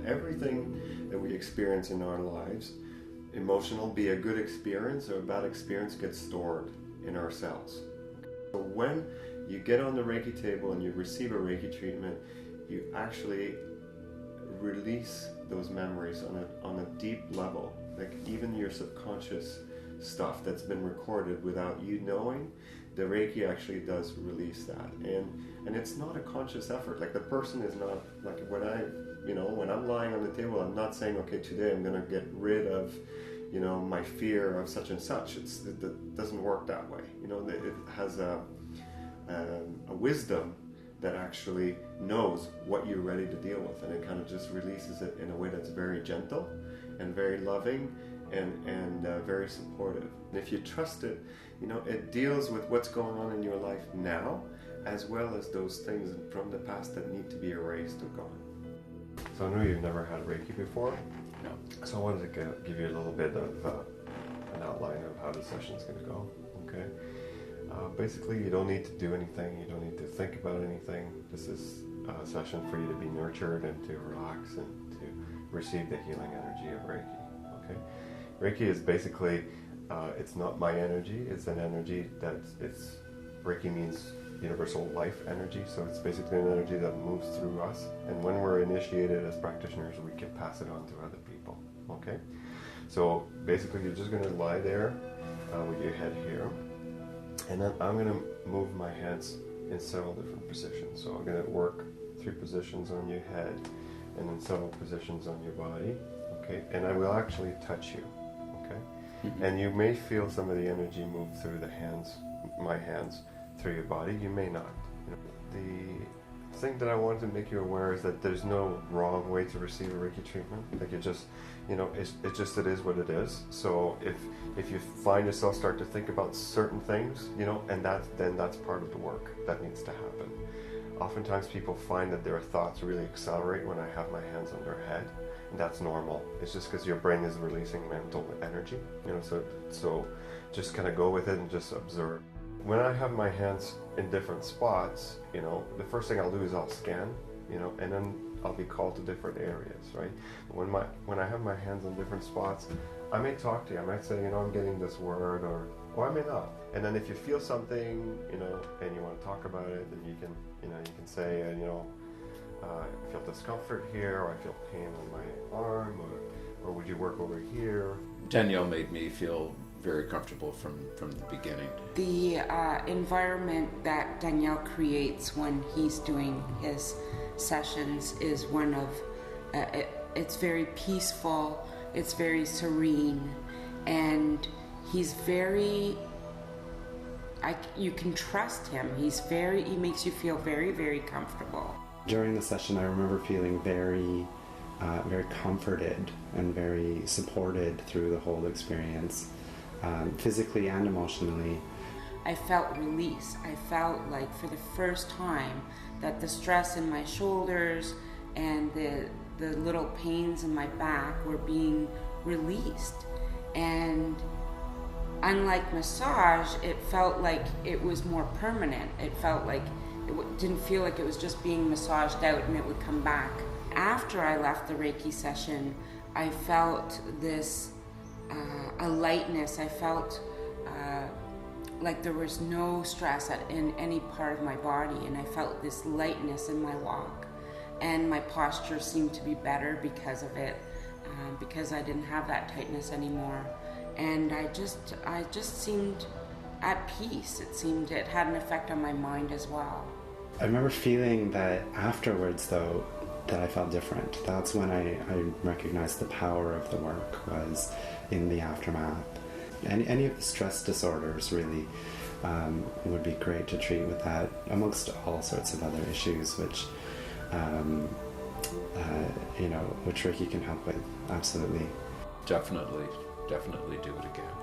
everything that we experience in our lives, emotional, be a good experience or a bad experience, gets stored in our cells. So when you get on the Reiki table and you receive a Reiki treatment, you actually release those memories on a deep level, like even your subconscious stuff that's been recorded without you knowing. The Reiki actually does release that, and it's not a conscious effort. Like the person is not, like when I'm lying on the table, I'm not saying, okay, today I'm going to get rid of, my fear of such and such. It doesn't work that way. It has a wisdom that actually knows what you're ready to deal with, and it kind of just releases it in a way that's very gentle and very loving and very supportive. And if you trust it, it deals with what's going on in your life now, as well as those things from the past that need to be erased or gone. So I know you've never had Reiki before. No. So I wanted to give you a little bit of an outline of how the session's going to go. Okay. Basically, you don't need to do anything. You don't need to think about anything. This is a session for you to be nurtured and to relax and to receive the healing energy of Reiki. Okay. Reiki is basically, it's not my energy. It's an energy Reiki means universal life energy. So it's basically an energy that moves through us. And when we're initiated as practitioners, we can pass it on to other people. Okay. So basically, you're just going to lie there with your head here. And then I'm going to move my hands in several different positions. So I'm going to work 3 positions on your head and then several positions on your body. Okay, and I will actually touch you. Okay, and you may feel some of the energy move through my hands, through your body. You may not. The thing that I wanted to make you aware is that there's no wrong way to receive a Reiki treatment. Like it just, it is what it is. So if you find yourself start to think about certain things, and that's part of the work that needs to happen. Oftentimes people find that their thoughts really accelerate when I have my hands on their head, and that's normal. It's just because your brain is releasing mental energy, so just kind of go with it and just observe. When I have my hands in different spots, the first thing I'll do is I'll scan, and then I'll be called to different areas, right? When I have my hands on different spots, I may talk to you. I might say, I'm getting this word, or I may not. And then if you feel something, and you want to talk about it, then you can say, I feel discomfort here, or I feel pain on my arm, or would you work over here? Danielle made me feel very comfortable from the beginning. The environment that Danielle creates when he's doing his sessions is one of, it's very peaceful, it's very serene, and he's very, you can trust him. He makes you feel very, very comfortable. During the session, I remember feeling very comforted and very supported through the whole experience. Physically and emotionally. I felt release. I felt like for the first time that the stress in my shoulders and the little pains in my back were being released. And unlike massage, it felt like it was more permanent. It felt like it didn't feel like it was just being massaged out and it would come back. After I left the Reiki session, I felt this a lightness. I felt like there was no stress in any part of my body, and I felt this lightness in my walk, and my posture seemed to be better because of it, because I didn't have that tightness anymore, and I just seemed at peace. It had an effect on my mind as well. I remember feeling that afterwards, though, that I felt different. That's when I recognized the power of the work was in the aftermath. Any of the stress disorders really would be great to treat with that, amongst all sorts of other issues which Reiki can help with. Absolutely. Definitely do it again.